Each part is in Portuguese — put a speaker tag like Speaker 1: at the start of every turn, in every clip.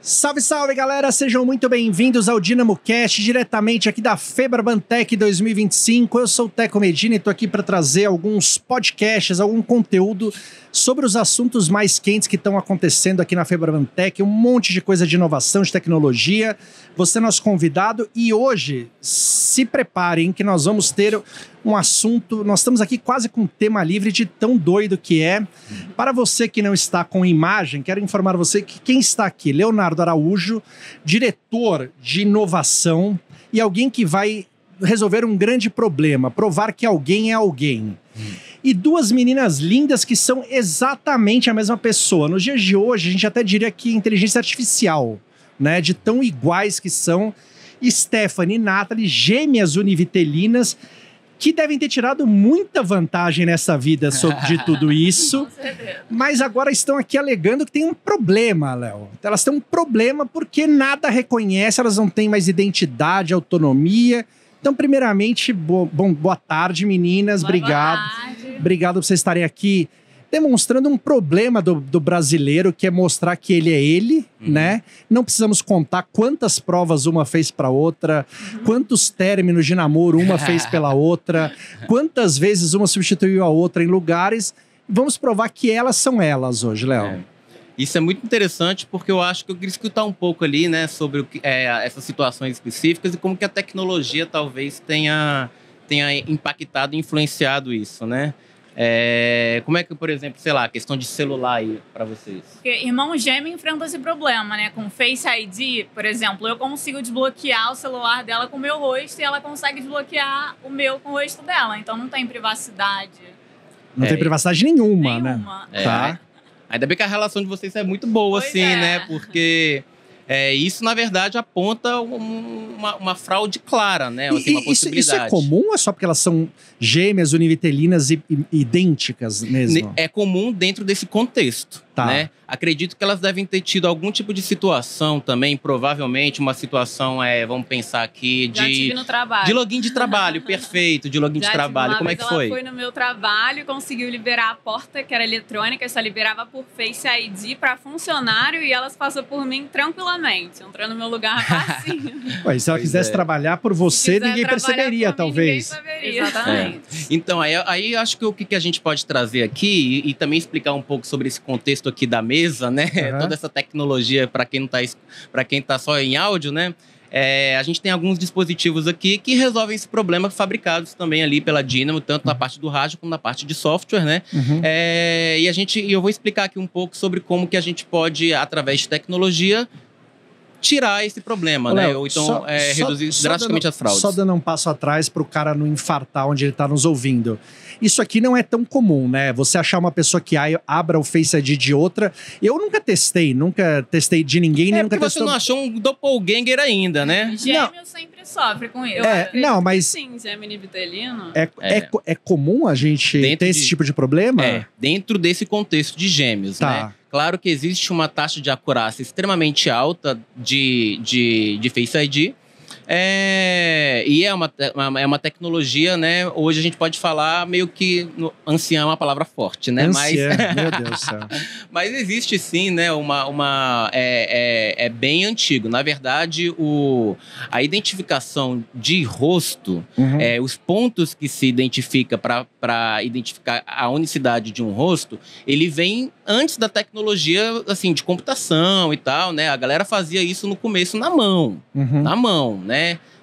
Speaker 1: Salve, salve, galera! Sejam muito bem-vindos ao DynamoCast, diretamente aqui da Febraban-Tech 2025. Eu sou o Teco Medina e estou aqui para trazer alguns podcasts, algum conteúdo sobre os assuntos mais quentes que estão acontecendo aqui na Febraban-Tech, um monte de coisa de inovação, de tecnologia. Você é nosso convidado e hoje, se preparem que nós vamos ter um assunto, nós estamos aqui quase com tema livre de tão doido que é. Para você que não está com imagem, quero informar você que quem está aqui, Leonardo Araújo, diretor de inovação e alguém que vai resolver um grande problema, provar que alguém é alguém. E duas meninas lindas que são exatamente a mesma pessoa. Nos dias de hoje, a gente até diria que inteligência artificial, né, de tão iguais que são. Stephanie e Nathalie, gêmeas univitelinas, que devem ter tirado muita vantagem nessa vida de tudo isso, mas agora estão aqui alegando que tem um problema, Léo. Elas têm um problema porque nada reconhece, elas não têm mais identidade, autonomia. Então, primeiramente, boa tarde, meninas. Obrigado. Obrigado por vocês estarem aqui demonstrando um problema do brasileiro, que é mostrar que ele é ele, né? Não precisamos contar quantas provas uma fez para outra, quantos términos de namoro uma fez pela outra, quantas vezes uma substituiu a outra em lugares. Vamos provar que elas são elas hoje, Léo.
Speaker 2: Isso é muito interessante porque eu acho que eu queria escutar um pouco ali, né, sobre o que, essas situações específicas e como que a tecnologia talvez tenha impactado e influenciado isso, né? Como é que, por exemplo, sei lá, a questão de celular aí para vocês?
Speaker 3: Porque irmão gêmeo enfrenta esse problema, né? Com Face ID, por exemplo, eu consigo desbloquear o celular dela com o meu rosto e ela consegue desbloquear o meu com o rosto dela. Então não tem privacidade.
Speaker 1: Não tem privacidade nenhuma, né?
Speaker 2: Tá. Ainda bem que a relação de vocês é muito boa, pois assim, né? Porque isso, na verdade, aponta uma fraude clara, né? Assim, uma possibilidade.
Speaker 1: Isso é comum ou é só porque elas são gêmeas, univitelinas e idênticas mesmo?
Speaker 2: É comum dentro desse contexto, né? Acredito que elas devem ter tido algum tipo de situação também, provavelmente uma situação, vamos pensar aqui,
Speaker 3: Já tive no trabalho.
Speaker 2: De login de trabalho, perfeito, de login de trabalho. Como é que foi?
Speaker 3: Ela foi no meu trabalho e conseguiu liberar a porta, que era eletrônica, só liberava por Face ID para funcionário e elas passou por mim tranquilamente, entrou no meu lugar facinho.
Speaker 1: Ué, se ela quisesse trabalhar por você, ninguém perceberia, talvez.
Speaker 3: Ninguém saberia. Exatamente.
Speaker 2: Então, aí acho que o que a gente pode trazer aqui e também explicar um pouco sobre esse contexto aqui da mesa, né? Toda essa tecnologia, para quem tá só em áudio, né? A gente tem alguns dispositivos aqui que resolvem esse problema, fabricados também ali pela Dynamo, tanto na parte do rádio como na parte de software, né? E eu vou explicar aqui um pouco sobre como que a gente pode, através de tecnologia, tirar esse problema,
Speaker 1: Léo,
Speaker 2: né? Ou então reduzir drasticamente as fraudes.
Speaker 1: Só dando um passo atrás para o cara não infartar onde ele está nos ouvindo. Isso aqui não é tão comum, né? Você achar uma pessoa que abra o Face ID de outra. Eu nunca testei de ninguém, nem nunca testou.
Speaker 2: Você não achou um doppelganger ainda, né?
Speaker 3: Gêmeo sempre sofre com isso.
Speaker 1: Não, mas
Speaker 3: sim, gêmeo univitelino.
Speaker 1: É comum a gente ter esse tipo de problema?
Speaker 2: Dentro desse contexto de gêmeos, né? Claro que existe uma taxa de acurácia extremamente alta de Face ID. E é uma tecnologia, né? Hoje a gente pode falar meio que anciã é uma palavra forte, né?
Speaker 1: Anciã, meu Deus do céu.
Speaker 2: Mas existe sim, né? É bem antigo. Na verdade, a identificação de rosto, os pontos que se identifica para identificar a unicidade de um rosto, ele vem antes da tecnologia, assim, de computação e tal, né? A galera fazia isso no começo na mão, né?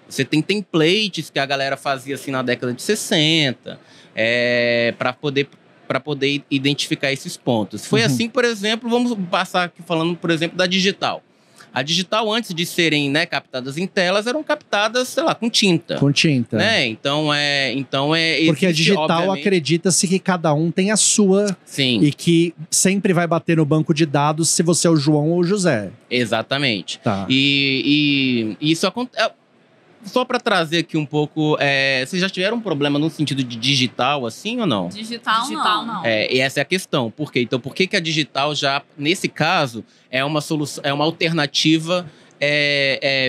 Speaker 2: Você tem templates que a galera fazia assim na década de 60, para poder identificar esses pontos. Foi assim, por exemplo, vamos passar aqui falando, por exemplo, da digital. A digital, antes de serem, né, captadas em telas, eram captadas, sei lá, com tinta.
Speaker 1: Com tinta.
Speaker 2: Né? Então,
Speaker 1: porque
Speaker 2: existe,
Speaker 1: a digital
Speaker 2: obviamente,
Speaker 1: acredita-se que cada um tem a sua.
Speaker 2: Sim.
Speaker 1: E que sempre vai bater no banco de dados se você é o João ou o José.
Speaker 2: Exatamente.
Speaker 1: Tá.
Speaker 2: E isso acontece. Só para trazer aqui um pouco, vocês já tiveram um problema no sentido de digital, assim, ou não?
Speaker 3: Digital não.
Speaker 2: E essa é a questão. Por quê? Então, por que a digital já, nesse caso, é uma solução, é uma alternativa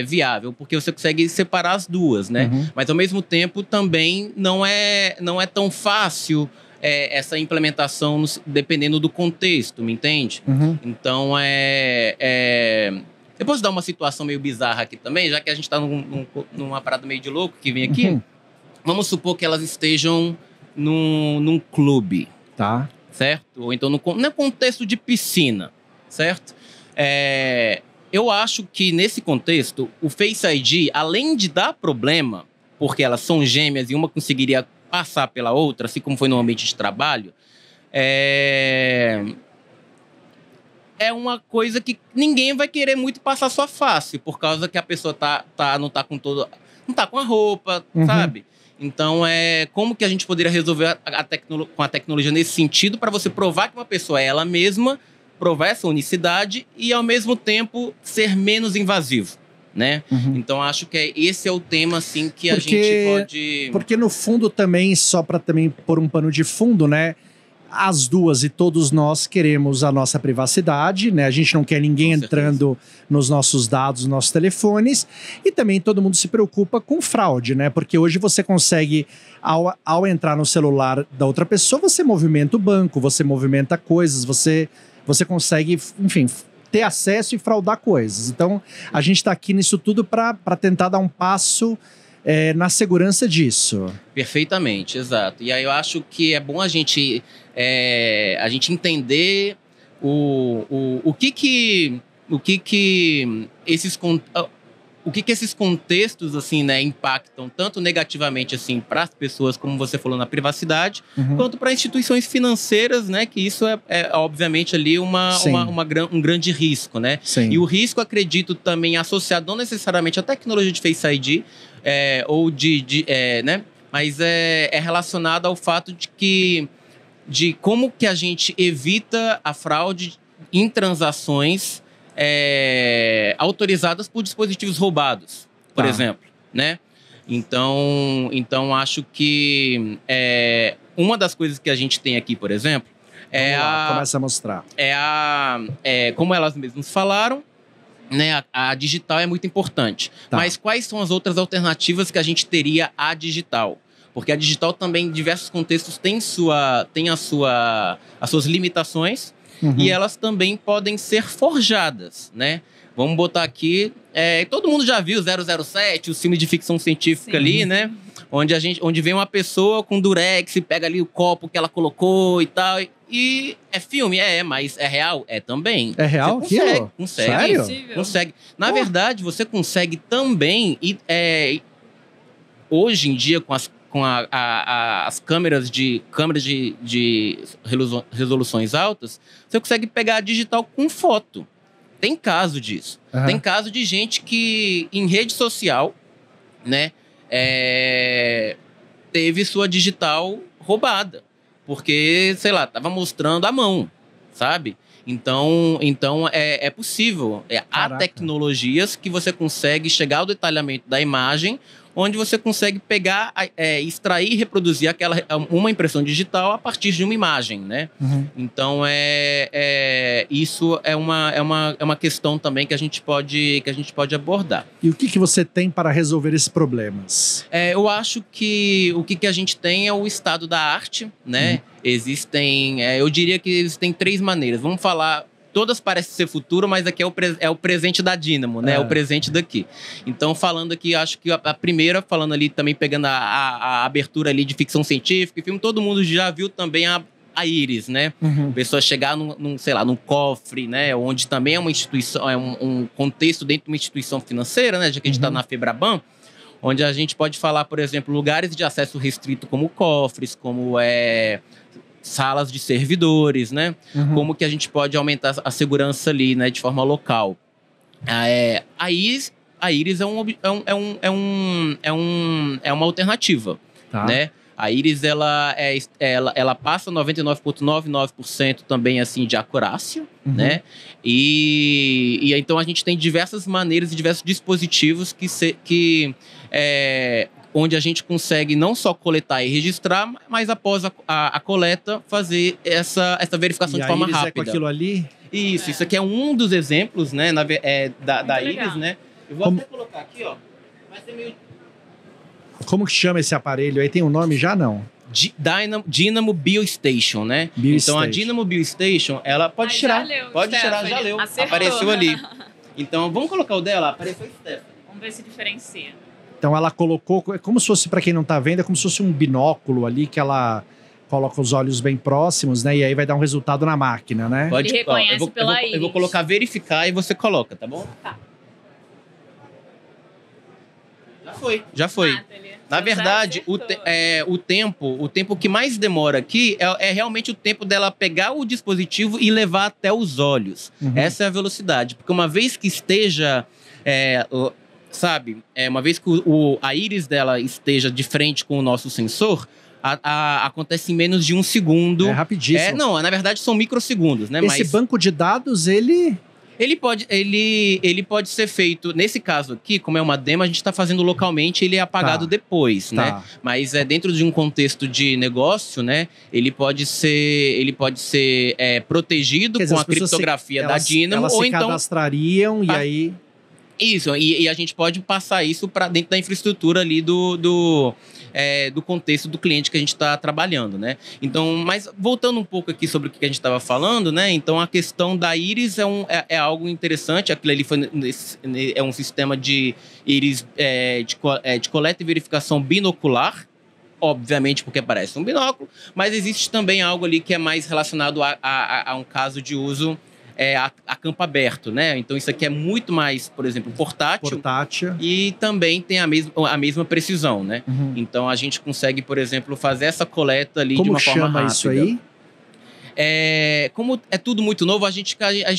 Speaker 2: viável? Porque você consegue separar as duas, né? Mas, ao mesmo tempo, também não é tão fácil essa implementação dependendo do contexto, me entende? Então, Eu posso dar uma situação meio bizarra aqui também, já que a gente está numa parada meio de louco que vem aqui. Vamos supor que elas estejam num clube.
Speaker 1: Tá.
Speaker 2: Certo? Ou então no contexto de piscina, certo? Eu acho que nesse contexto, o Face ID, além de dar problema, porque elas são gêmeas e uma conseguiria passar pela outra, assim como foi no ambiente de trabalho, é uma coisa que ninguém vai querer muito passar sua face, por causa que a pessoa não tá com a roupa, sabe? Então, como que a gente poderia resolver com a tecnologia nesse sentido para você provar que uma pessoa é ela mesma, provar essa unicidade e, ao mesmo tempo, ser menos invasivo, né? Então, acho que esse é o tema, assim, que a gente pode...
Speaker 1: Porque, no fundo, também, só para também pôr um pano de fundo, né? As duas e todos nós queremos a nossa privacidade, né? A gente não quer ninguém entrando nos nossos dados, nos nossos telefones. E também todo mundo se preocupa com fraude, né? Porque hoje você consegue, ao entrar no celular da outra pessoa, você movimenta o banco, você movimenta coisas, você consegue, enfim, ter acesso e fraudar coisas. Então, a gente está aqui nisso tudo para tentar dar um passo na segurança disso.
Speaker 2: Perfeitamente, exato. E aí eu acho que é bom a gente entender o que esses contextos, assim, né, impactam tanto negativamente, assim, para as pessoas, como você falou, na privacidade, quanto para instituições financeiras, né, que isso é obviamente ali um grande risco, né?
Speaker 1: Sim.
Speaker 2: E o risco, acredito, também associado não necessariamente à tecnologia de Face ID, né? Mas é relacionado ao fato de como que a gente evita a fraude em transações autorizadas por dispositivos roubados, por exemplo, né? Então acho que uma das coisas que a gente tem aqui, por exemplo,
Speaker 1: começa a mostrar.
Speaker 2: Como elas mesmas falaram, né, a digital é muito importante.
Speaker 1: Tá.
Speaker 2: Mas quais são as outras alternativas que a gente teria à digital? Porque a digital também, em diversos contextos, tem as suas limitações e elas também podem ser forjadas, né? Vamos botar aqui... todo mundo já viu 007, o filme de ficção científica ali, né? Onde vem uma pessoa com durex e pega ali o copo que ela colocou e tal... E é filme? Mas é real? É também.
Speaker 1: É real aquilo?
Speaker 2: Consegue.
Speaker 1: Sério?
Speaker 2: Consegue. Na verdade, você consegue também... hoje em dia, com as câmeras de resoluções altas, você consegue pegar a digital com foto. Tem caso disso. Tem caso de gente que, em rede social, né, teve sua digital roubada. Porque, sei lá, tava mostrando a mão, sabe? Então é possível. Há tecnologias que você consegue chegar ao detalhamento da imagem, onde você consegue pegar, extrair e reproduzir uma impressão digital a partir de uma imagem, né? Então, isso é uma questão também que a gente pode abordar.
Speaker 1: E o que você tem para resolver esses problemas?
Speaker 2: Eu acho que o que a gente tem é o estado da arte, né? Existem, eu diria que existem 3 maneiras. Vamos falar... Todas parecem ser futuro, mas aqui é o presente da Dynamo, né? É o presente daqui. Então, falando aqui, acho que a primeira, falando ali também, pegando a abertura ali de ficção científica e filme, todo mundo já viu também a Iris, né? A pessoa chegar num cofre, né? Onde também é uma instituição, é um contexto dentro de uma instituição financeira, né? Já que a gente está na Febraban, onde a gente pode falar, por exemplo, lugares de acesso restrito como cofres, como salas de servidores, né? Como que a gente pode aumentar a segurança ali, né? De forma local. A Iris é uma alternativa, né? A Iris, ela passa 99,99% também, assim, de acurácia, né? E então a gente tem diversas maneiras e diversos dispositivos onde a gente consegue não só coletar e registrar, mas após a coleta, fazer essa verificação de forma rápida.
Speaker 1: Com aquilo ali?
Speaker 2: Isso aqui é um dos exemplos, né, da Iris, né? Eu vou até colocar aqui, ó. Vai ser meio...
Speaker 1: Como que chama esse aparelho aí? Tem um nome já, não?
Speaker 2: Dynamo BioStation, né? Então a Dynamo BioStation, ela pode tirar. Já leu.
Speaker 3: Acertou.
Speaker 2: Apareceu ali. Então, vamos colocar o dela? Apareceu o Stephanie.
Speaker 3: Vamos ver se diferencia.
Speaker 1: Então ela colocou, é como se fosse, para quem não tá vendo, é como se fosse um binóculo ali que ela coloca os olhos bem próximos, né? E aí vai dar um resultado na máquina, né?
Speaker 3: Ele reconhece pela íris.
Speaker 2: Eu vou colocar verificar e você coloca, tá bom?
Speaker 3: Tá.
Speaker 2: Já foi. Na verdade, o tempo que mais demora aqui é realmente o tempo dela pegar o dispositivo e levar até os olhos. Essa é a velocidade. Porque uma vez que esteja, uma vez que a íris dela esteja de frente com o nosso sensor, acontece em menos de 1 segundo.
Speaker 1: É rapidíssimo.
Speaker 2: Não, na verdade são microsegundos, né?
Speaker 1: Esse banco de dados, ele
Speaker 2: pode ser feito, nesse caso aqui, como é uma demo, a gente está fazendo localmente, ele é apagado depois, né? Mas dentro de um contexto de negócio, né? Ele pode ser protegido com a criptografia da Dynamo, ou então
Speaker 1: cadastrariam e aí...
Speaker 2: Isso, e a gente pode passar isso para dentro da infraestrutura ali do contexto do cliente que a gente está trabalhando, né? Então, mas voltando um pouco aqui sobre o que a gente estava falando, né? Então, a questão da íris é algo interessante. Aquilo ali é um sistema de íris de coleta e verificação binocular, obviamente porque parece um binóculo, mas existe também algo ali que é mais relacionado a um caso de uso a campo aberto, né? Então isso aqui é muito mais, por exemplo, portátil. E também tem a mesma precisão, né? Então a gente consegue, por exemplo, fazer essa coleta ali de uma forma rápida.
Speaker 1: Como chama isso aí?
Speaker 2: Como é tudo muito novo, a gente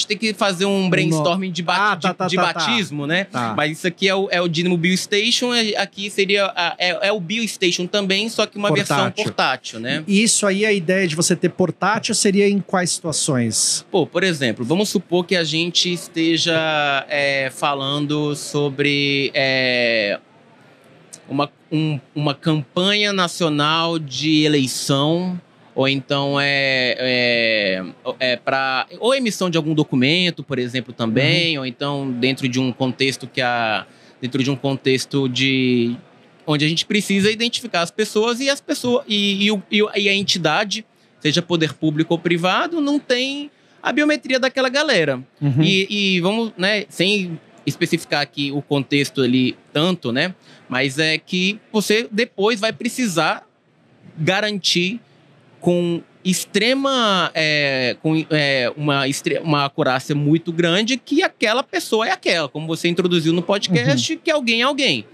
Speaker 2: tem que fazer um brainstorming de batismo, né? Mas isso aqui é o Dynamo BioStation, aqui seria o BioStation também, só que uma versão portátil, né?
Speaker 1: E isso aí, a ideia de você ter portátil seria em quais situações?
Speaker 2: Por exemplo, vamos supor que a gente esteja falando sobre uma campanha nacional de eleição, ou então para ou emissão de algum documento, por exemplo, também, ou então dentro de um contexto onde a gente precisa identificar as pessoas e a entidade, seja poder público ou privado, não tem a biometria daquela galera. E vamos, né, sem especificar aqui o contexto ali tanto, né, mas é que você depois vai precisar garantir com uma acurácia muito grande que aquela pessoa é aquela, como você introduziu no podcast, que alguém é alguém.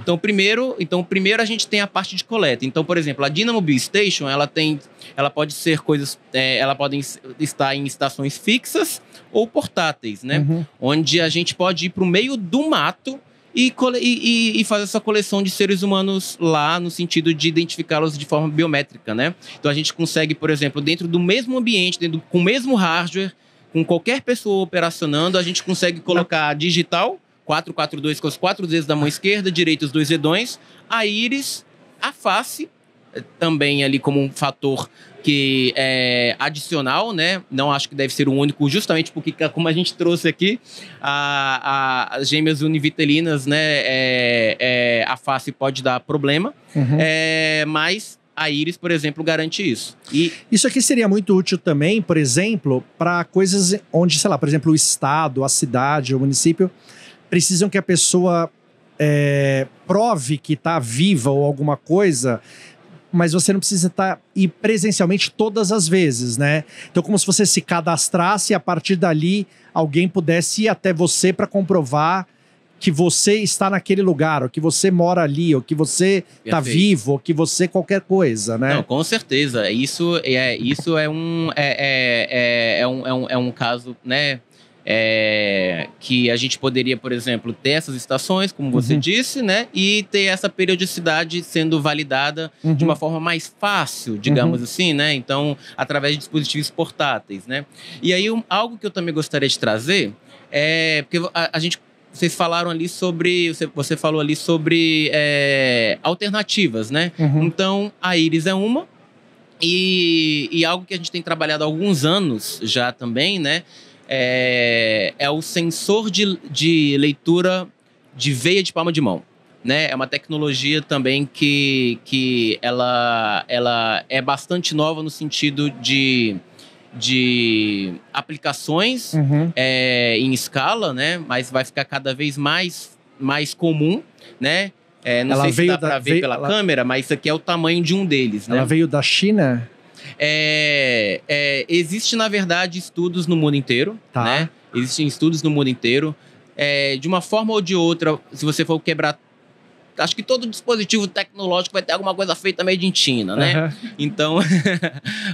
Speaker 2: Então, primeiro a gente tem a parte de coleta. Então, por exemplo, a Dynamo BioStation, ela pode ser ela pode estar em estações fixas ou portáteis, né? Onde a gente pode ir para o meio do mato e fazer essa coleção de seres humanos lá, no sentido de identificá-los de forma biométrica, né? Então a gente consegue, por exemplo, dentro do mesmo ambiente, com o mesmo hardware, com qualquer pessoa operacionando, a gente consegue colocar a digital, 442 com os 4 dedos da mão esquerda, direita os 2 dedões, a íris, a face, também ali como um fator que é adicional, né? Não acho que deve ser o único, justamente porque, como a gente trouxe aqui, as gêmeas univitelinas, né? A face pode dar problema, mas a íris, por exemplo, garante isso. E
Speaker 1: isso aqui seria muito útil também, por exemplo, para coisas onde, sei lá, por exemplo, o estado, a cidade, o município precisam que a pessoa prove que está viva ou alguma coisa, mas você não precisa ir presencialmente todas as vezes, né? Então, como se você se cadastrasse e a partir dali alguém pudesse ir até você para comprovar que você está naquele lugar, ou que você mora ali, ou que você está vivo, ou que você qualquer coisa, né?
Speaker 2: Não, com certeza. Isso é um caso, né? Que a gente poderia, por exemplo, ter essas estações, como você disse, né? E ter essa periodicidade sendo validada de uma forma mais fácil, digamos assim, né? Então, através de dispositivos portáteis, né? E aí, algo que eu também gostaria de trazer porque vocês falaram ali você falou ali sobre alternativas, né? Então, a íris é uma, e algo que a gente tem trabalhado há alguns anos já também, né? É o sensor de leitura de veia de palma de mão, né? É uma tecnologia também que ela é bastante nova no sentido de de aplicações em escala, né? Mas vai ficar cada vez mais comum, né? Não sei se dá para ver pela câmera, mas isso aqui é o tamanho de um deles, né?
Speaker 1: Ela veio da China?
Speaker 2: Existe, na verdade, estudos no mundo inteiro, né? Existem estudos no mundo inteiro. De uma forma ou de outra, se você for quebrar... Acho que todo dispositivo tecnológico vai ter alguma coisa feita made in China, né? Então,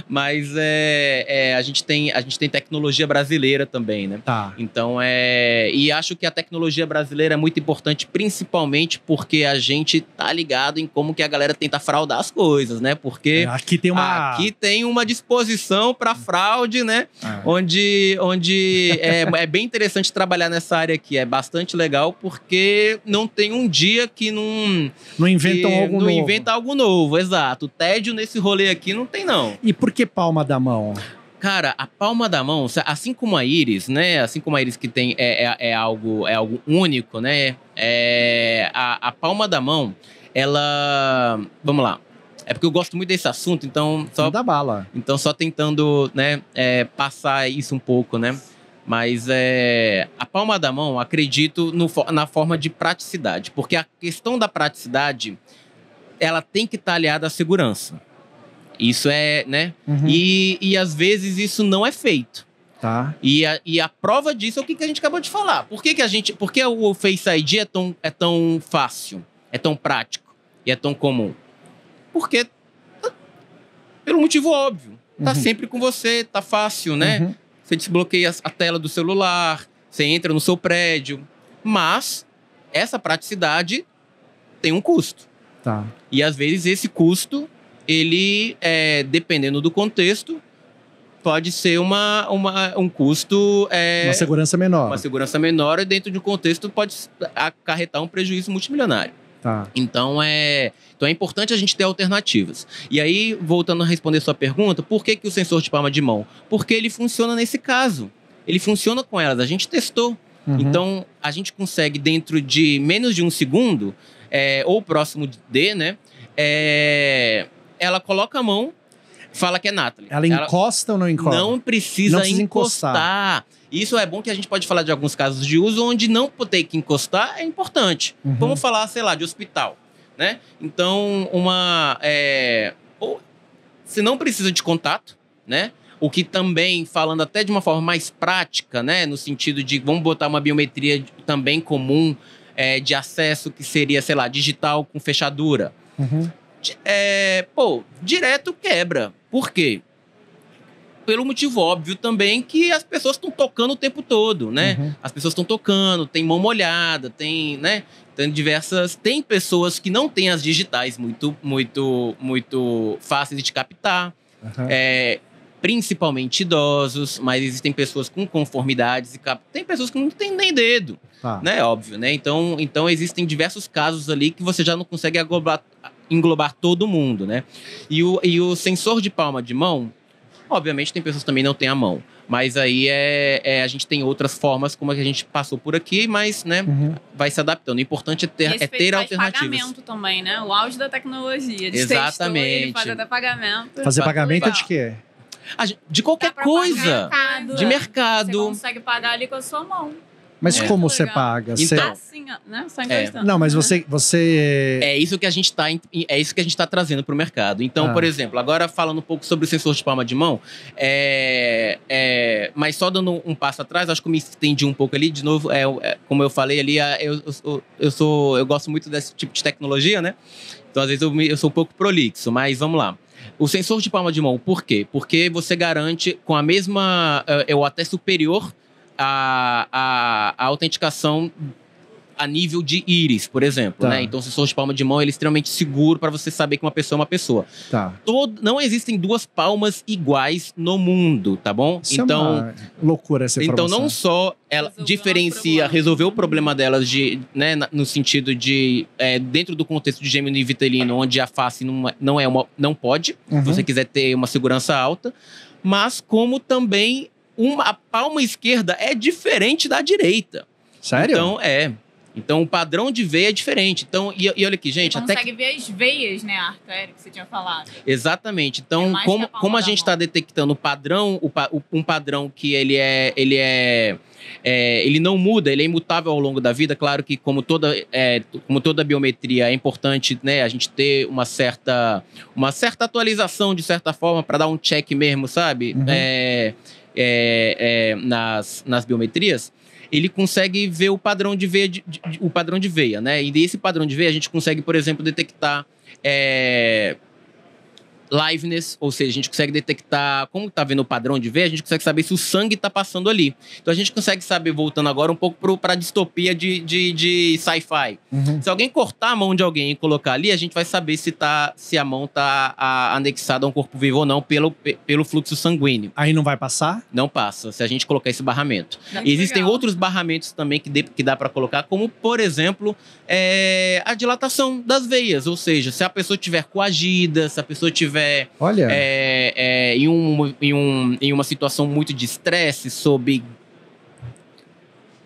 Speaker 2: mas a gente tem tecnologia brasileira também, né? Então, e acho que a tecnologia brasileira é muito importante, principalmente porque a gente tá ligado em como que a galera tenta fraudar as coisas, né? Porque aqui tem uma disposição para fraude, né? Onde é bem interessante trabalhar nessa área aqui. É bastante legal porque não tem um dia que não inventa algo novo, exato. O tédio nesse rolê aqui não tem, não.
Speaker 1: E por que palma da mão?
Speaker 2: Cara, a palma da mão, assim como a íris, né? Assim como a íris que tem algo único, né? A palma da mão, ela... Vamos lá. É porque eu gosto muito desse assunto, então...
Speaker 1: Não dá bala.
Speaker 2: Então, só tentando, né, passar isso um pouco, né? Mas a palma da mão, acredito na forma de praticidade. Porque a questão da praticidade, ela tem que estar aliada à segurança. Isso né? E às vezes isso não é feito. E a prova disso é o que a gente acabou de falar. Por que o Face ID é tão fácil, é tão prático e é tão comum? Porque, pelo motivo óbvio, tá sempre com você, tá fácil, né? Você desbloqueia a tela do celular, você entra no seu prédio. Mas essa praticidade tem um custo. E às vezes esse custo, ele, dependendo do contexto, pode ser um custo...
Speaker 1: uma segurança menor.
Speaker 2: Uma segurança menor e dentro de um contexto pode acarretar um prejuízo multimilionário. Então é importante a gente ter alternativas. E aí, voltando a responder sua pergunta, por que o sensor de palma de mão? Porque ele funciona nesse caso. Ele funciona com elas. A gente testou. Então, a gente consegue, dentro de menos de um segundo, ou próximo de, né? Ela coloca a mão, fala que é Nathalie.
Speaker 1: Ela encosta ou não encosta?
Speaker 2: Não precisa encostar. Isso é bom que a gente pode falar de alguns casos de uso onde não ter que encostar é importante. Vamos falar, sei lá, de hospital, né? Então, se não precisa de contato, né? O que também, falando até de uma forma mais prática, né? No sentido de, vamos botar uma biometria também comum de acesso, que seria, sei lá, digital com fechadura. Direto quebra. Por quê? Pelo motivo óbvio também que as pessoas estão tocando o tempo todo, né? As pessoas estão tocando, tem mão molhada, tem, né? Tem pessoas que não têm as digitais muito fáceis de captar. Principalmente idosos, mas existem pessoas com conformidades tem pessoas que não têm nem dedo, né? Óbvio, né? Então existem diversos casos ali que você já não consegue englobar todo mundo, né? E o sensor de palma de mão, obviamente tem pessoas que também não têm a mão, mas aí a gente tem outras formas, como a gente passou por aqui, mas, né, vai se adaptando. O importante é ter alternativas.
Speaker 3: Pagamento também, né? O auge da tecnologia.
Speaker 2: Exatamente.
Speaker 3: Ele faz até pagamento.
Speaker 1: Fazer pagamento de quê?
Speaker 2: De qualquer coisa. De mercado.
Speaker 3: Você consegue pagar ali com a sua mão.
Speaker 1: Mas como você paga?
Speaker 2: Então,
Speaker 3: assim, né? Só encostando.
Speaker 1: Não, mas você...
Speaker 2: É isso que a gente tá trazendo para o mercado. Então, por exemplo, agora falando um pouco sobre o sensor de palma de mão, mas só dando um passo atrás, acho que eu me estendi um pouco ali. De novo, como eu falei ali, eu gosto muito desse tipo de tecnologia, né? Então, às vezes, eu sou um pouco prolixo, mas vamos lá. O sensor de palma de mão, por quê? Porque você garante com a mesma, ou até superior, a autenticação a nível de íris, por exemplo, né? Então, o sensor de palma de mão ele é extremamente seguro para você saber que uma pessoa é uma pessoa. Não existem duas palmas iguais no mundo, tá bom?
Speaker 1: Isso então, é uma loucura essa informação.
Speaker 2: Então, não só ela resolver o problema delas né, no sentido de dentro do contexto de gêmeo e vitelino, onde a face não pode, se você quiser ter uma segurança alta, mas como também a palma esquerda é diferente da direita.
Speaker 1: Sério?
Speaker 2: Então, Então, o padrão de veia é diferente. Então, e olha aqui, gente...
Speaker 3: Você consegue ver as veias, né, a artéria que você tinha falado.
Speaker 2: Exatamente. Então, como a gente está detectando um padrão que ele não muda, ele é imutável ao longo da vida. Claro que, como toda biometria, é importante, né, a gente ter uma certa atualização, de certa forma, para dar um check mesmo, sabe? Nas biometrias. Ele consegue ver o padrão de veia, né? E desse padrão de veia a gente consegue, por exemplo, detectar liveness, ou seja, a gente consegue detectar, como está vendo o padrão de veia, a gente consegue saber se o sangue está passando ali. Então a gente consegue saber, voltando agora um pouco para a distopia de sci-fi. Se alguém cortar a mão de alguém e colocar ali, a gente vai saber se a mão está anexada a um corpo vivo ou não pelo fluxo sanguíneo.
Speaker 1: Aí não vai passar?
Speaker 2: Não passa, se a gente colocar esse barramento. Existem outros barramentos também que dá para colocar, como, por exemplo, a dilatação das veias. Ou seja, se a pessoa estiver coagida, se a pessoa estiver em uma situação muito de estresse, sob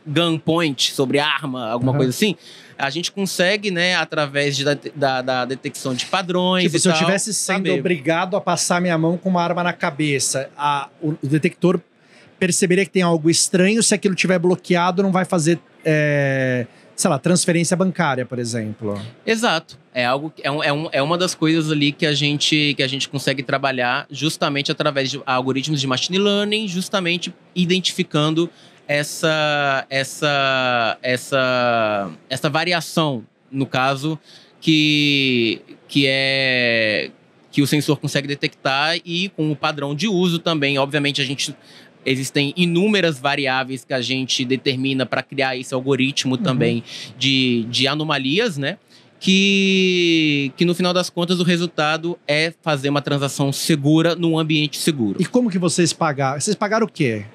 Speaker 2: gunpoint, sobre arma, alguma coisa assim, a gente consegue, né, através da detecção de padrões.
Speaker 1: Tipo, se eu estivesse sendo obrigado a passar minha mão com uma arma na cabeça, o detector perceberia que tem algo estranho. Se aquilo estiver bloqueado, não vai fazer, sei lá, transferência bancária, por exemplo.
Speaker 2: Exato. É uma das coisas ali que a gente consegue trabalhar justamente através de algoritmos de machine learning, justamente identificando essa variação, no caso, que o sensor consegue detectar, e com o padrão de uso também. Obviamente, existem inúmeras variáveis que a gente determina para criar esse algoritmo também de anomalias, né? Que no final das contas o resultado é fazer uma transação segura num ambiente seguro.
Speaker 1: E como que vocês pagaram? Vocês pagaram o quê?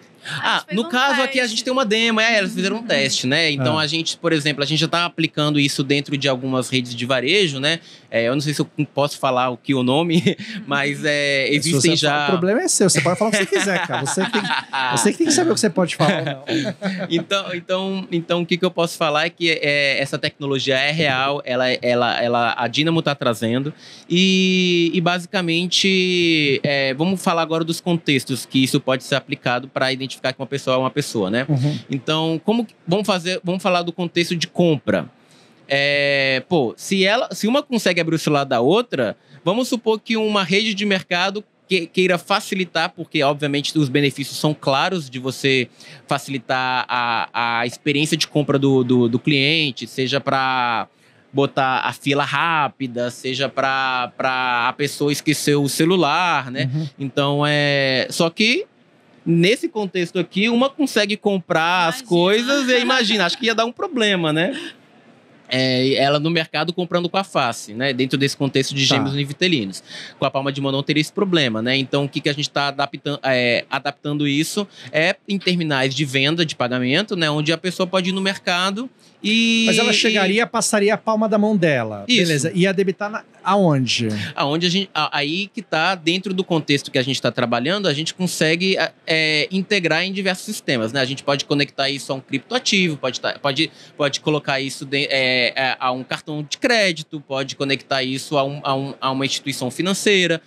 Speaker 2: No caso aqui a gente tem uma demo, elas fizeram um teste, né? Então a gente, por exemplo, a gente já está aplicando isso dentro de algumas redes de varejo, né? Eu não sei se eu posso falar o nome, mas existem já...
Speaker 1: O problema é seu, você pode falar o que você quiser, cara. Você que tem que saber o que você pode falar ou não.
Speaker 2: Então o que eu posso falar é que essa tecnologia é real, a Dynamo está trazendo, e basicamente vamos falar agora dos contextos que isso pode ser aplicado para identificar que uma pessoa é uma pessoa, né? Então, vamos falar do contexto de compra. Se uma consegue abrir o celular da outra, vamos supor que uma rede de mercado queira facilitar, porque obviamente os benefícios são claros de você facilitar a experiência de compra do cliente, seja para botar a fila rápida, seja para a pessoa esquecer o celular, né? Então, só que nesse contexto aqui, uma consegue comprar as coisas e imagina, acho que ia dar um problema, né? Ela no mercado comprando com a face, né? Dentro desse contexto de gêmeos univitelinos. Com a palma de mão não teria esse problema, né? Então, o que a gente está adaptando isso em terminais de venda, de pagamento, né? Onde a pessoa pode ir no mercado e...
Speaker 1: Mas ela chegaria, passaria a palma da mão dela.
Speaker 2: Isso.
Speaker 1: Beleza. Ia debitar aonde?
Speaker 2: Aí que está, dentro do contexto que a gente está trabalhando, a gente consegue integrar em diversos sistemas, né? A gente pode conectar isso a um criptoativo, pode colocar isso a um cartão de crédito, pode conectar isso a uma instituição financeira.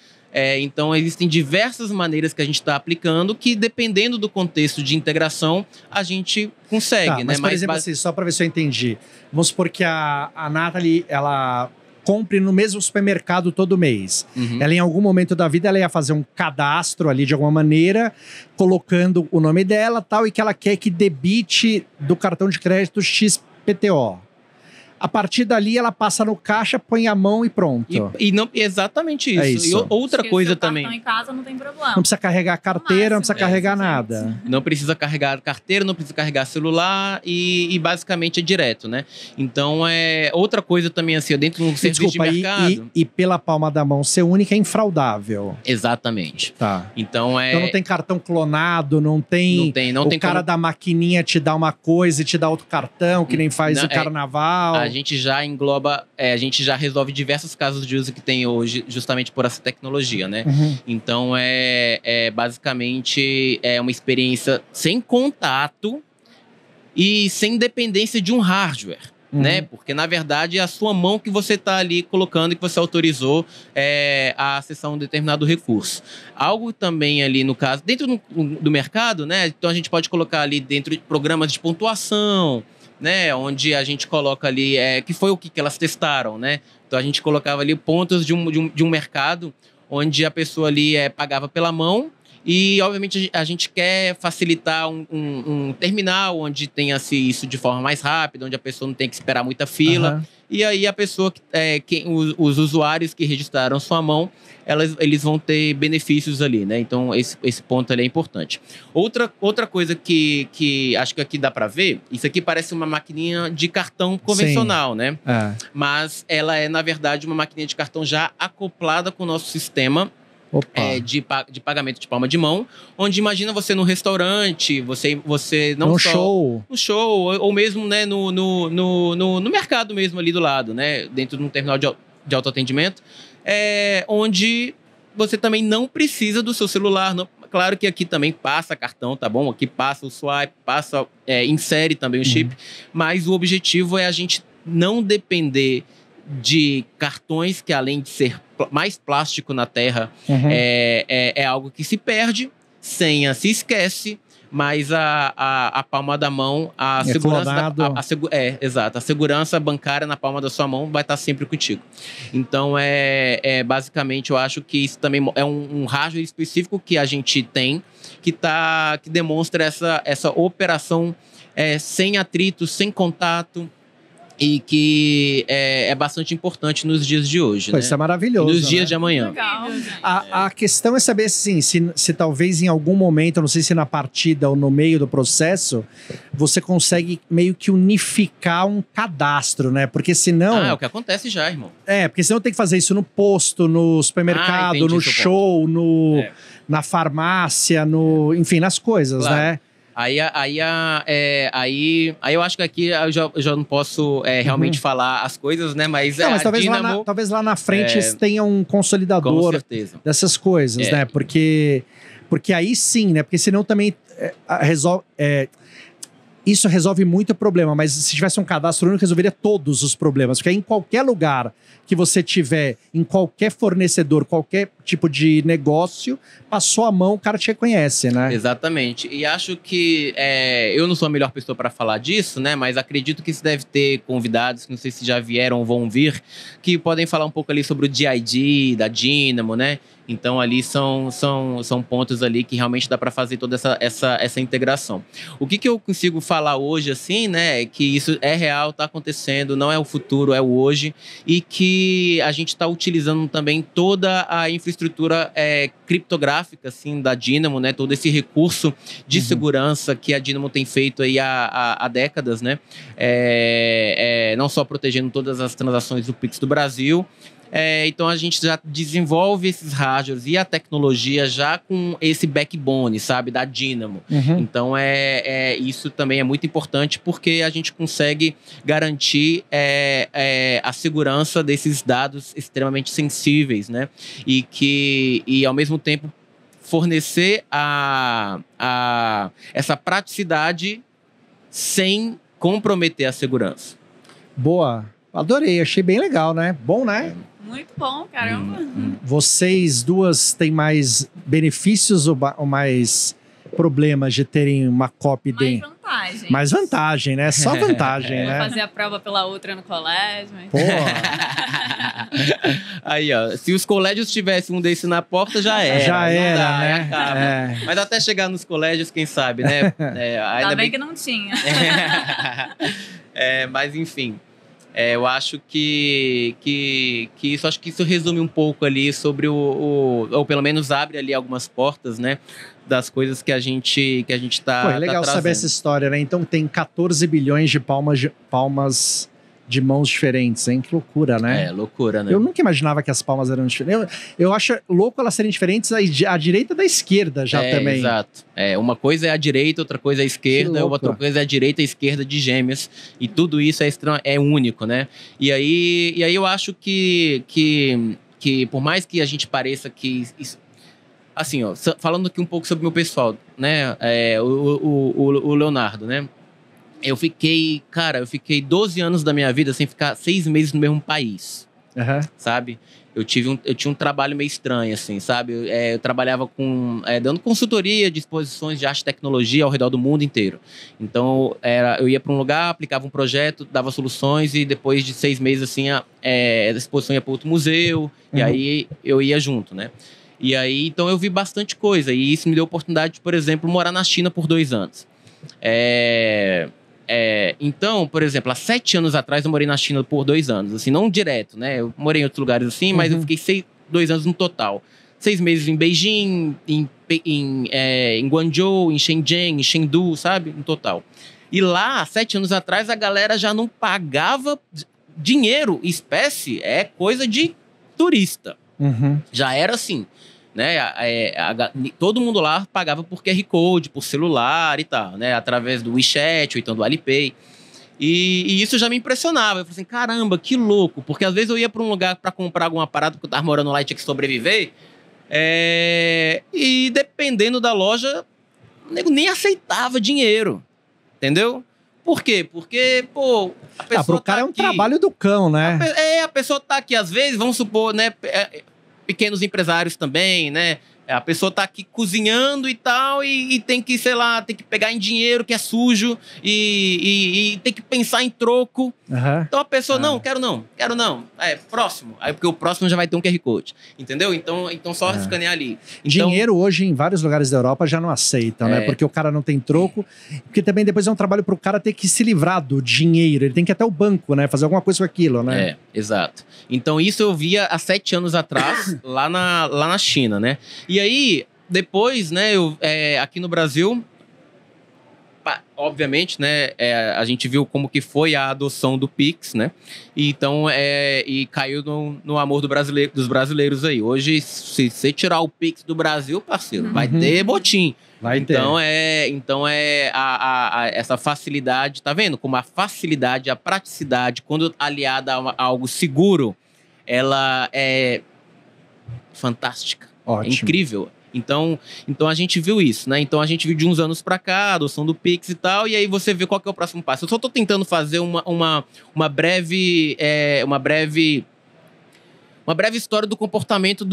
Speaker 2: Então, existem diversas maneiras que a gente está aplicando que, dependendo do contexto de integração, a gente consegue.
Speaker 1: Mas,
Speaker 2: né?
Speaker 1: por exemplo, assim, só para ver se eu entendi. Vamos supor que a Nathalie, ela compre no mesmo supermercado todo mês. Ela, em algum momento da vida, ela ia fazer um cadastro ali, de alguma maneira, colocando o nome dela tal, e que ela quer que debite do cartão de crédito XPTO. A partir dali, ela passa no caixa, põe a mão e pronto.
Speaker 2: Exatamente isso. E outra coisa também.
Speaker 3: Em casa não tem problema.
Speaker 1: Não precisa carregar carteira, não precisa carregar nada.
Speaker 2: Não precisa carregar carteira, não precisa carregar celular e basicamente é direto, né? Então, outra coisa também, assim, dentro do serviço de mercado...
Speaker 1: E pela palma da mão ser única é infraudável.
Speaker 2: Exatamente.
Speaker 1: Tá.
Speaker 2: Então,
Speaker 1: então não tem cartão clonado, não tem o cara da maquininha te dá uma coisa e te dá outro cartão, que nem faz o carnaval.
Speaker 2: A gente já engloba, a gente já resolve diversos casos de uso que tem hoje, justamente por essa tecnologia, né? Então, basicamente, uma experiência sem contato e sem dependência de um hardware. né? Porque, na verdade, é a sua mão que você está ali colocando e que você autorizou a acessar um determinado recurso. Algo também ali, no caso, dentro do mercado, né? Então, a gente pode colocar ali dentro de programas de pontuação, né? Onde a gente coloca ali, que foi o que elas testaram, né? Então, a gente colocava ali pontos de um mercado onde a pessoa ali pagava pela mão. E, obviamente, a gente quer facilitar um terminal onde tenha-se isso de forma mais rápida, onde a pessoa não tem que esperar muita fila. E aí, a pessoa, os usuários que registraram sua mão, eles vão ter benefícios ali, né? Então, esse ponto ali é importante. Outra coisa que acho que aqui dá para ver, isso aqui parece uma maquininha de cartão convencional, sim, né? Mas ela é, na verdade, uma maquininha de cartão já acoplada com o nosso sistema de pagamento de palma de mão, onde imagina você no restaurante, você não só... No show, ou mesmo, né, no mercado mesmo ali do lado, né, dentro de um terminal de autoatendimento, onde você também não precisa do seu celular. Claro que aqui também passa cartão, tá bom? Aqui passa o swipe, insere também o chip, mas o objetivo é a gente não depender de cartões que, além de ser mais plástico na Terra, é algo que se perde, senha se esquece, mas a palma da mão, a segurança exato, a segurança bancária na palma da sua mão vai estar sempre contigo. Então, basicamente, eu acho que isso também é um hardware específico que a gente tem, que demonstra essa operação sem atrito, sem contato, e que é bastante importante nos dias de hoje, né?
Speaker 1: Isso é maravilhoso.
Speaker 2: Nos dias de amanhã.
Speaker 3: Legal.
Speaker 1: A questão é saber assim, se talvez em algum momento, não sei se na partida ou no meio do processo, você consegue meio que unificar um cadastro, né? Porque senão...
Speaker 2: é o que acontece já, irmão.
Speaker 1: Porque senão tem que fazer isso no posto, no supermercado, no show, na farmácia, enfim, nas coisas, claro, né?
Speaker 2: Aí eu acho que aqui eu já não posso realmente falar as coisas, né? Mas
Speaker 1: talvez lá na frente tenha um consolidador dessas coisas, né? Porque aí sim, né? Porque senão também isso resolve muito problema, mas se tivesse um cadastro único, resolveria todos os problemas. Porque aí, em qualquer lugar que você tiver, em qualquer fornecedor, qualquer tipo de negócio, passou a mão, o cara te reconhece, né?
Speaker 2: Exatamente. E acho que eu não sou a melhor pessoa para falar disso, né? Mas acredito que se deve ter convidados, que não sei se já vieram ou vão vir, que podem falar um pouco ali sobre o DID, da Dynamo, né? Então, ali são pontos ali que realmente dá para fazer toda essa integração. O que eu consigo falar hoje, assim, né, é que isso é real, está acontecendo, não é o futuro, é o hoje, e que a gente está utilizando também toda a infraestrutura criptográfica, assim, da Dynamo, né, todo esse recurso de segurança que a Dynamo tem feito aí há décadas, né, não só protegendo todas as transações do Pix do Brasil. Então a gente já desenvolve esses hardwares e a tecnologia já com esse backbone, sabe, da Dynamo. Então isso também é muito importante, porque a gente consegue garantir a segurança desses dados extremamente sensíveis, né? E ao mesmo tempo fornecer essa praticidade sem comprometer a segurança.
Speaker 1: Boa. Adorei, achei bem legal, né? Bom, né?
Speaker 3: Muito bom, caramba.
Speaker 1: Vocês duas têm mais benefícios ou mais problemas de terem uma copy
Speaker 3: mais vantagem.
Speaker 1: Mais vantagem, né? Só vantagem, né?
Speaker 3: Fazer a prova pela outra no colégio. Mas...
Speaker 1: Pô.
Speaker 2: Aí, ó. Se os colégios tivessem um desse na porta, já era.
Speaker 1: Já era, né?
Speaker 2: Mas até chegar nos colégios, quem sabe, né?
Speaker 3: Ainda bem que não tinha.
Speaker 2: Mas, enfim... eu acho que isso resume um pouco ali sobre ou pelo menos abre ali algumas portas, né, das coisas que a gente tá.
Speaker 1: É legal saber essa história, né? Então tem 14 bilhões de palmas de mãos diferentes, hein? Que loucura, né?
Speaker 2: Loucura, né?
Speaker 1: Eu nunca imaginava que as palmas eram diferentes. Eu acho louco elas serem diferentes à direita da esquerda já também.
Speaker 2: Exato. Uma coisa é a direita, outra coisa é a esquerda, outra coisa é a direita e a esquerda de gêmeas. E tudo isso é único, né? E aí eu acho que por mais que a gente pareça que... Assim, ó, falando aqui um pouco sobre o meu pessoal, né? O Leonardo, né? eu fiquei 12 anos da minha vida sem ficar 6 meses no mesmo país, sabe? Eu tinha um trabalho meio estranho, assim, sabe? Eu trabalhava dando consultoria de exposições de arte e tecnologia ao redor do mundo inteiro. Então, eu ia para um lugar, aplicava um projeto, dava soluções e depois de 6 meses, assim, a exposição ia para outro museu e aí eu ia junto, né? E aí, então, eu vi bastante coisa e isso me deu a oportunidade de, por exemplo, morar na China por 2 anos. Então, por exemplo, há 7 anos atrás eu morei na China por 2 anos, assim, não direto, né? Eu morei em outros lugares assim, mas eu fiquei 2 anos no total. 6 meses em Beijing, em Guangzhou, em Shenzhen, em Chengdu, sabe? No total. E lá, 7 anos atrás, a galera já não pagava dinheiro, espécie, é coisa de turista. Já era assim, né? Todo mundo lá pagava por QR Code, por celular e tal, né? Através do WeChat ou então do Alipay. E isso já me impressionava. Eu falei assim, caramba, que louco. Porque às vezes eu ia para um lugar para comprar alguma parada porque eu tava morando lá e tinha que sobreviver. E dependendo da loja, o nego nem aceitava dinheiro. Entendeu? Por quê? Porque, pô, a pessoa
Speaker 1: pro cara é um trabalho do cão, né?
Speaker 2: A pessoa tá aqui, às vezes, vamos supor, né? Pequenos empresários também, né? A pessoa tá aqui cozinhando e tal e tem que, sei lá, tem que pegar em dinheiro que é sujo e tem que pensar em troco. Então a pessoa, não, quero não. Próximo. Aí porque o próximo já vai ter um QR Code, entendeu? Então só escanear ali. Então,
Speaker 1: dinheiro hoje em vários lugares da Europa já não aceitam, né? Porque o cara não tem troco. Porque também depois é um trabalho pro cara ter que se livrar do dinheiro. Ele tem que ir até o banco, né? Fazer alguma coisa com aquilo, né?
Speaker 2: Exato. Então isso eu via há 7 anos atrás, lá na China, né? E aí, depois, né, aqui no Brasil, obviamente, né, a gente viu como que foi a adoção do Pix, né? E então, e caiu no amor dos brasileiros aí. Hoje, se você tirar o Pix do Brasil, parceiro, vai ter botim. Então, essa facilidade, tá vendo? Como a facilidade, a praticidade, quando aliada a algo seguro, ela é fantástica.
Speaker 1: Ótimo.
Speaker 2: É incrível. Então a gente viu isso, né? Então a gente viu de uns anos pra cá, a adoção do Pix e tal, e aí você vê qual que é o próximo passo. Eu só tô tentando fazer uma breve história do comportamento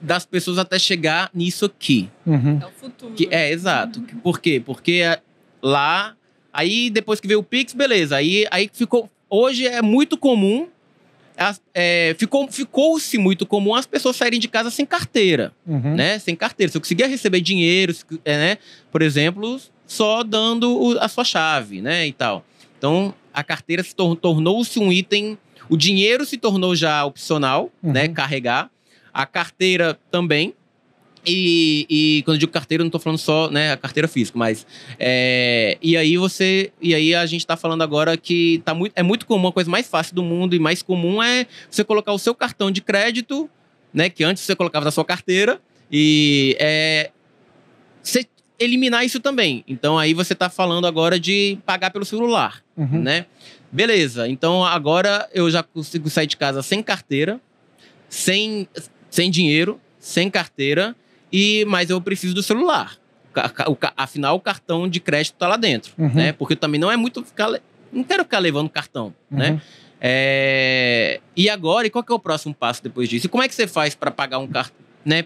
Speaker 2: das pessoas até chegar nisso aqui.
Speaker 3: É o futuro.
Speaker 2: Exato. Por quê? Porque lá, aí depois que veio o Pix, beleza. Aí ficou. Hoje é muito comum. Ficou-se muito comum as pessoas saírem de casa sem carteira, né? Sem carteira. Se eu conseguia receber dinheiro, né? Por exemplo, só dando a sua chave, né? E tal. Então, a carteira tornou-se um item. O dinheiro se tornou já opcional, né? Carregar. A carteira também. E quando eu digo carteira, eu não tô falando só, né, a carteira física, mas e aí a gente tá falando agora que é muito comum, a coisa mais fácil do mundo e mais comum é você colocar o seu cartão de crédito, né, que antes você colocava na sua carteira e você eliminar isso também. Então aí você tá falando agora de pagar pelo celular, né? Beleza, então agora eu já consigo sair de casa sem carteira, sem dinheiro, sem carteira, mas eu preciso do celular. Afinal, o cartão de crédito tá lá dentro, né? Porque também não é muito não quero ficar levando cartão, né? E agora, qual que é o próximo passo depois disso? E como é que você faz para pagar um cartão, né?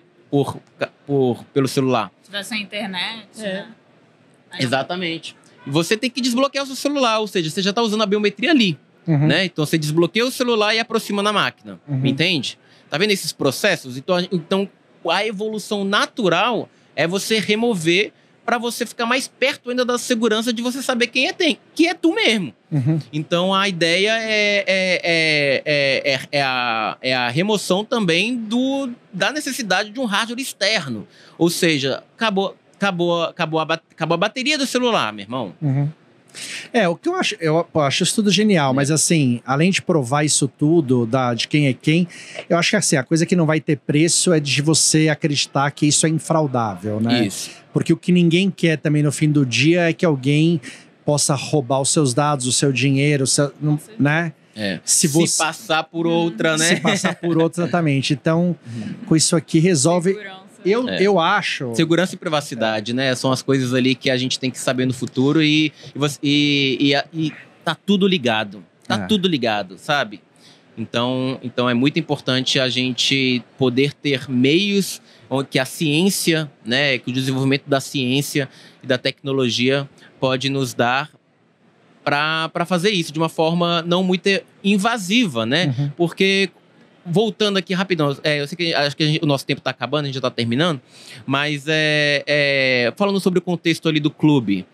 Speaker 2: Pelo celular?
Speaker 3: Se tiver sem internet, né?
Speaker 2: Exatamente. E você tem que desbloquear o seu celular, ou seja, você já tá usando a biometria ali, né? Então, você desbloqueia o celular e aproxima na máquina, entende? Tá vendo esses processos? Então, a evolução natural é você remover para você ficar mais perto ainda da segurança de você saber que é tu mesmo. Então, a ideia é a remoção também da necessidade de um hardware externo. Ou seja, acabou a bateria do celular, meu irmão.
Speaker 1: O que eu acho isso tudo genial, mas assim, além de provar isso tudo, de quem é quem, eu acho que assim, a coisa que não vai ter preço é de você acreditar que isso é infraudável, né?
Speaker 2: Isso.
Speaker 1: Porque o que ninguém quer também no fim do dia é que alguém possa roubar os seus dados, o seu dinheiro, né?
Speaker 2: Se passar por outra, né?
Speaker 1: Se passar por outra, exatamente. Então, com isso aqui resolve...
Speaker 3: Segurança.
Speaker 1: Eu acho...
Speaker 2: Segurança e privacidade, né? São as coisas ali que a gente tem que saber no futuro e tá tudo ligado. Tá tudo ligado, sabe? Então é muito importante a gente poder ter meios que a ciência, né, que o desenvolvimento da ciência e da tecnologia pode nos dar para fazer isso de uma forma não muito invasiva, né?
Speaker 1: Uhum.
Speaker 2: Porque, voltando aqui rapidão, eu sei que acho que o nosso tempo está acabando, a gente já está terminando, mas falando sobre o contexto ali do clube,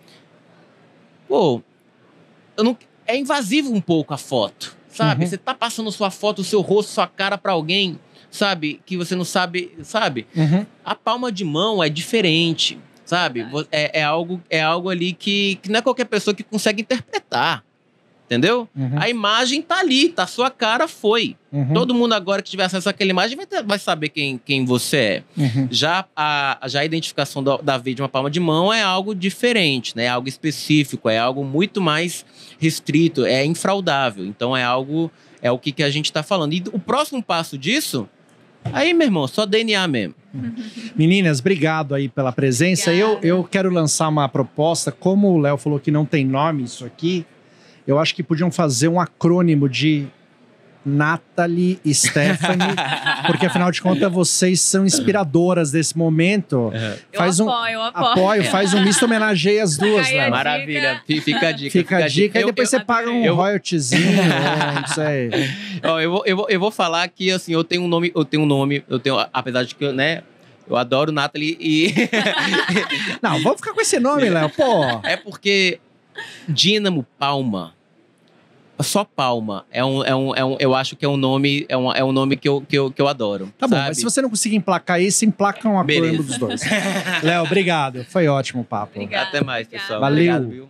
Speaker 2: pô, é invasivo um pouco a foto, sabe? Você tá passando sua foto, o seu rosto, sua cara para alguém, sabe? Que você não sabe, sabe? A palma de mão é diferente, sabe? É algo ali que não é qualquer pessoa que consegue interpretar, entendeu? A imagem tá ali, tá, sua cara foi. Todo mundo agora que tiver acesso àquela imagem vai saber quem você é. Já a identificação da veia de uma palma de mão é algo diferente, né? É algo específico, é algo muito mais restrito, é infraudável. Então é o que a gente tá falando. E o próximo passo disso, aí, meu irmão, só DNA mesmo.
Speaker 1: Meninas, obrigado aí pela presença. Eu quero lançar uma proposta. Como o Léo falou que não tem nome isso aqui, eu acho que podiam fazer um acrônimo de Nathalie e Stephanie, porque afinal de contas vocês são inspiradoras desse momento.
Speaker 3: Eu apoio.
Speaker 1: Faz um misto, homenageia as duas, né?
Speaker 2: Maravilha, fica a dica.
Speaker 1: Fica a dica, e depois você paga um royaltyzinho, não sei.
Speaker 2: Eu vou falar que, assim, eu tenho um nome, apesar de que, né, eu adoro Nathalie e...
Speaker 1: Não, vamos ficar com esse nome, Léo, pô.
Speaker 2: É porque Dínamo Palma, só Palma, eu acho que é um nome, é um nome que eu adoro.
Speaker 1: Tá bom,
Speaker 2: sabe?
Speaker 1: mas se você não conseguir emplacar esse, emplaca um acrônimo dos dois. Léo, obrigado. Foi ótimo o papo.
Speaker 3: Obrigada,
Speaker 2: até mais, pessoal.
Speaker 1: Valeu.
Speaker 2: Obrigado, viu?